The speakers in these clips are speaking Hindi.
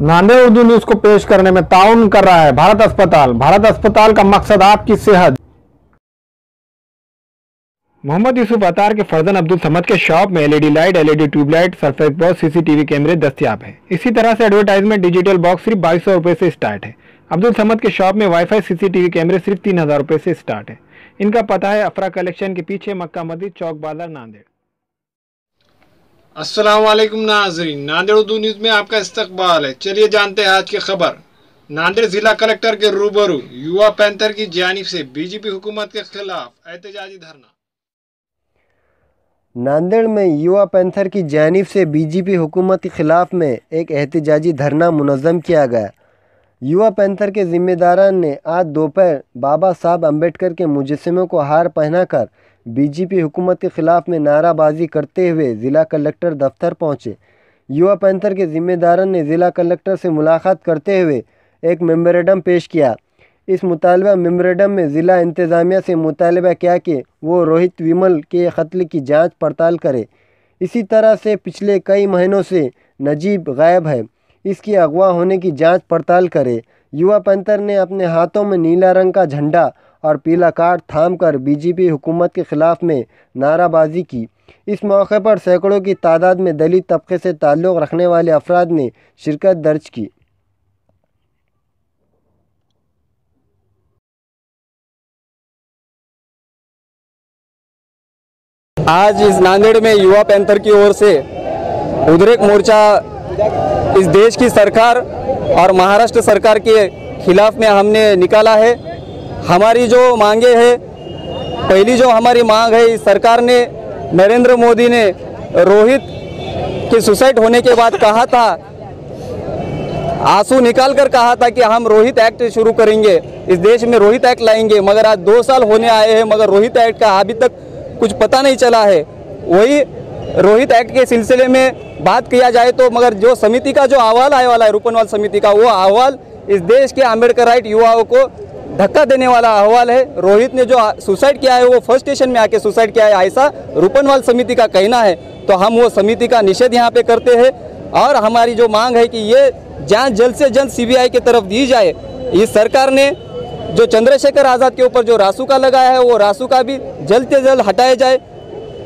नांदेड़ उर्दू न्यूज को पेश करने में ताउन कर रहा है भारत अस्पताल। भारत अस्पताल का मकसद आपकी सेहत। मोहम्मद यूसुफ अतार के फर्जन अब्दुल समद के शॉप में LED light, LED tube light, surface box, CCTV कैमरे दस्तियाब है। इसी तरह से एडवर्टाइजमेंट डिजिटल बॉक्स सिर्फ 2200 रुपए से स्टार्ट है। अब्दुल समद के शॉप में वाईफाई, सीसीटीवी कैमरे सिर्फ 3000 रुपए से स्टार्ट है। इनका पता है अफरा कलेक्शन के पीछे, मक्का मस्जिद, चौक बाजार, नांदेड़। अस्सलाम वालेकुम नाज़रीन, नांदेड़ उर्दू न्यूज़ में आपका इस्तकबाल है। चलिए जानते हैं आज की खबर। नांदेड़ जिला कलेक्टर के रूबरू युवा पैंथर की जानिब से बीजेपी हुकूमत के खिलाफ एहतजाजी धरना। नांदेड़ में युवा पैंथर की जानिब से बीजेपी हुकूमत के खिलाफ में एक एहतजाजी धरना मुनज़्ज़म किया गया। युवा पैंथर के ज़िम्मेदारान ने आज दोपहर बाबा साहब अम्बेडकर के मुजस्समे को हार पहनाकर बीजेपी हुकूमत के ख़िलाफ़ में नाराबाजी करते हुए ज़िला कलेक्टर दफ्तर पहुँचे। युवा पैंथर के ज़िम्मेदारान ने ज़िला कलेक्टर से मुलाकात करते हुए एक मेमोरेंडम पेश किया। इस मुतालबा मेमोरेंडम में ज़िला इंतज़ामिया से मुतालबा किया कि वो रोहित विमल के कत्ल की जांच पड़ताल करे। इसी तरह से पिछले कई महीनों से नजीब गायब है, इसकी अगवा होने की जांच पड़ताल करे। युवा पैंथर ने अपने हाथों में नीला रंग का झंडा और पीला कार्ड थामकर बीजेपी हुकूमत के ख़िलाफ़ में नाराबाजी की। इस मौके पर सैकड़ों की तादाद में दलित तबके से ताल्लुक़ रखने वाले अफराद ने शिरकत दर्ज की। आज इस नांदेड़ में युवा पैंथर की ओर से उद्रेक मोर्चा इस देश की सरकार और महाराष्ट्र सरकार के खिलाफ में हमने निकाला है। हमारी जो मांगे है, पहली जो हमारी मांग है, इस सरकार ने, नरेंद्र मोदी ने रोहित के सुसाइड होने के बाद कहा था, आंसू निकाल कर कहा था कि हम रोहित एक्ट शुरू करेंगे, इस देश में रोहित एक्ट लाएंगे। मगर आज 2 साल होने आए हैं मगर रोहित एक्ट का अभी तक कुछ पता नहीं चला है। वही रोहित एक्ट के सिलसिले में बात किया जाए तो मगर जो समिति का जो अहवाल आने वाला है, रूपनवाल समिति का, वो अहवाल इस देश के अम्बेडकराइट युवाओं को धक्का देने वाला अहवाल है। रोहित ने जो सुसाइड किया है वो फर्स्ट स्टेशन में आके सुसाइड किया है, ऐसा रूपनवाल समिति का कहना है। तो हम वो समिति का निषेध यहाँ पे करते हैं और हमारी जो मांग है कि ये जांच जल्द से जल्द सीबीआई की तरफ दी जाए। इस सरकार ने जो चंद्रशेखर आज़ाद के ऊपर जो रासुका लगाया है वो रासुका भी जल्द से जल्द हटाया जाए।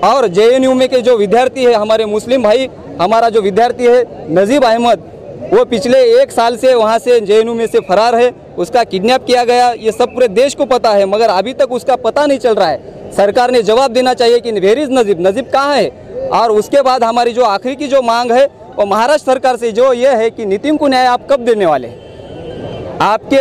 और जेएनयू में के जो विद्यार्थी है, हमारे मुस्लिम भाई, हमारा जो विद्यार्थी है नजीब अहमद, वो पिछले 1 साल से वहाँ से जेएनयू में से फरार है, उसका किडनैप किया गया। ये सब पूरे देश को पता है मगर अभी तक उसका पता नहीं चल रहा है। सरकार ने जवाब देना चाहिए कि वेयर इज़ नजीब, नजीब कहाँ है। और उसके बाद हमारी जो आखिरी की जो मांग है वो महाराष्ट्र सरकार से जो ये है कि नितिन को न्याय आप कब देने वाले हैं। आपके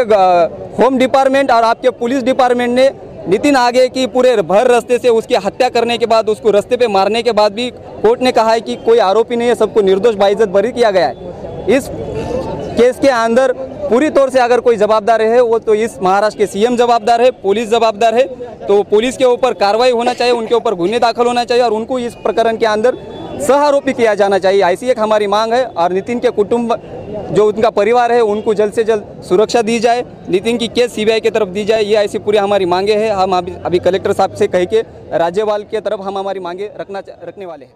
होम डिपार्टमेंट और आपके पुलिस डिपार्टमेंट ने नितिन आगे की पूरे भर रास्ते से उसकी हत्या करने के बाद, उसको रास्ते पे मारने के बाद भी कोर्ट ने कहा है कि कोई आरोपी नहीं है, सबको निर्दोष बाइज्जत बरी किया गया है। इस केस के अंदर पूरी तौर से अगर कोई जवाबदार है वो तो इस महाराष्ट्र के सीएम जवाबदार है, पुलिस जवाबदार है। तो पुलिस के ऊपर कार्रवाई होना चाहिए, उनके ऊपर गुन्हे दाखिल होना चाहिए और उनको इस प्रकरण के अंदर सह आरोपी किया जाना चाहिए, ऐसी एक हमारी मांग है। और नितिन के कुटुंब, जो उनका परिवार है, उनको जल्द से जल्द सुरक्षा दी जाए, नितिन की केस सीबीआई की तरफ दी जाए, ये ऐसी पूरी हमारी मांगे हैं। हम अभी कलेक्टर साहब से कह के राज्यपाल की तरफ हम हमारी मांगे रखने वाले हैं।